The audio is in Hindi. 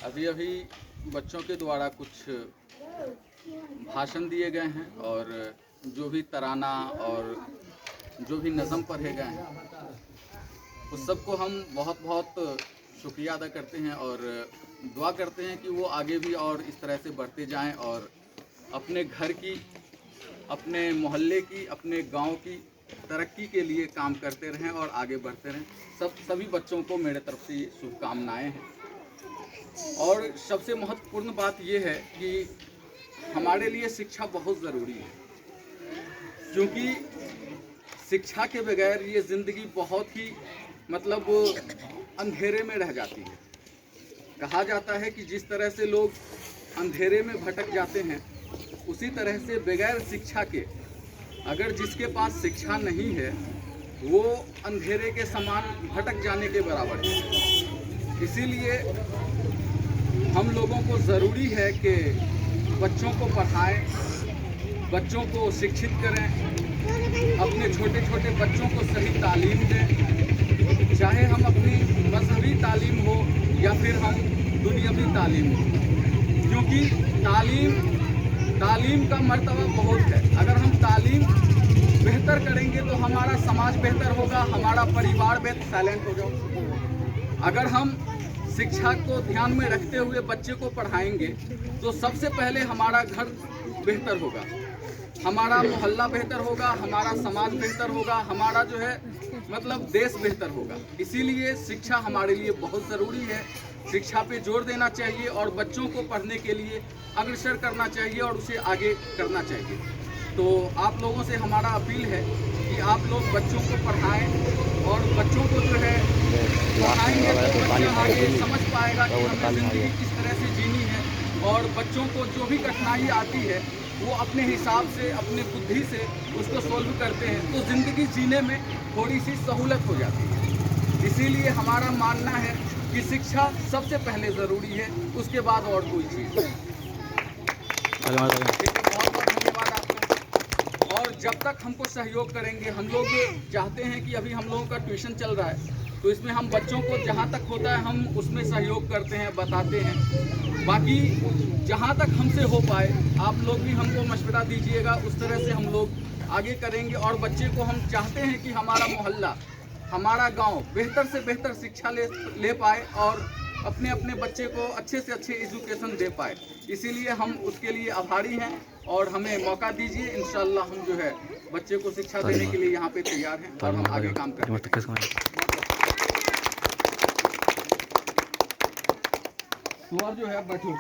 अभी अभी बच्चों के द्वारा कुछ भाषण दिए गए हैं और जो भी तराना और जो भी नज़म पढ़े गए हैं उस सबको हम बहुत बहुत शुक्रिया अदा करते हैं और दुआ करते हैं कि वो आगे भी और इस तरह से बढ़ते जाएं और अपने घर की, अपने मोहल्ले की, अपने गांव की तरक्की के लिए काम करते रहें और आगे बढ़ते रहें। सभी बच्चों को मेरे तरफ से शुभकामनाएं हैं। और सबसे महत्वपूर्ण बात ये है कि हमारे लिए शिक्षा बहुत ज़रूरी है, क्योंकि शिक्षा के बगैर ये ज़िंदगी बहुत ही अंधेरे में रह जाती है। कहा जाता है कि जिस तरह से लोग अंधेरे में भटक जाते हैं, उसी तरह से बगैर शिक्षा के अगर जिसके पास शिक्षा नहीं है वो अंधेरे के समान भटक जाने के बराबर है। इसीलिए हम लोगों को ज़रूरी है कि बच्चों को पढ़ाएं, बच्चों को शिक्षित करें, अपने छोटे छोटे बच्चों को सही तालीम दें, चाहे हम अपनी मजहबी तालीम हो या फिर हम दुनियावी तालीम हो, क्योंकि तालीम का मर्तबा बहुत है। अगर हम तालीम बेहतर करेंगे तो हमारा समाज बेहतर होगा, हमारा परिवार बेहतर। साइलेंट हो जाओ। अगर हम शिक्षा को ध्यान में रखते हुए बच्चे को पढ़ाएंगे तो सबसे पहले हमारा घर बेहतर होगा, हमारा मोहल्ला बेहतर होगा, हमारा समाज बेहतर होगा, हमारा जो है देश बेहतर होगा। इसीलिए शिक्षा हमारे लिए बहुत ज़रूरी है। शिक्षा पे जोर देना चाहिए और बच्चों को पढ़ने के लिए अग्रसर करना चाहिए और उसे आगे करना चाहिए। तो आप लोगों से हमारा अपील है कि आप लोग बच्चों को पढ़ाएं और बच्चों को जो है पढ़ाएंगे तो बच्चा आगे समझ पाएगा कि हमें ज़िंदगी किस तरह से जीनी है। और बच्चों को जो भी कठिनाई आती है वो अपने हिसाब से, अपने बुद्धि से उसको सोल्व करते हैं, तो ज़िंदगी जीने में थोड़ी सी सहूलत हो जाती है। इसीलिए हमारा मानना है कि शिक्षा सबसे पहले ज़रूरी है, उसके बाद और कोई चीज़। बहुत बहुत धन्यवाद आपको। और जब तक हमको सहयोग करेंगे, हम लोग चाहते हैं कि अभी हम लोगों का ट्यूशन चल रहा है, तो इसमें हम बच्चों को जहाँ तक होता है हम उसमें सहयोग करते हैं, बताते हैं। बाकी जहाँ तक हमसे हो पाए आप लोग भी हमको मशवरा दीजिएगा, उस तरह से हम लोग आगे करेंगे। और बच्चे को हम चाहते हैं कि हमारा मोहल्ला, हमारा गांव बेहतर से बेहतर शिक्षा ले पाए और अपने अपने बच्चे को अच्छे से अच्छे एजुकेशन दे पाए। इसीलिए हम उसके लिए आभारी हैं और हमें मौका दीजिए। इंशाल्लाह हम जो है बच्चे को शिक्षा देने के लिए यहाँ पे तैयार हैं और हम आगे काम करेंगे। जो है बैठो।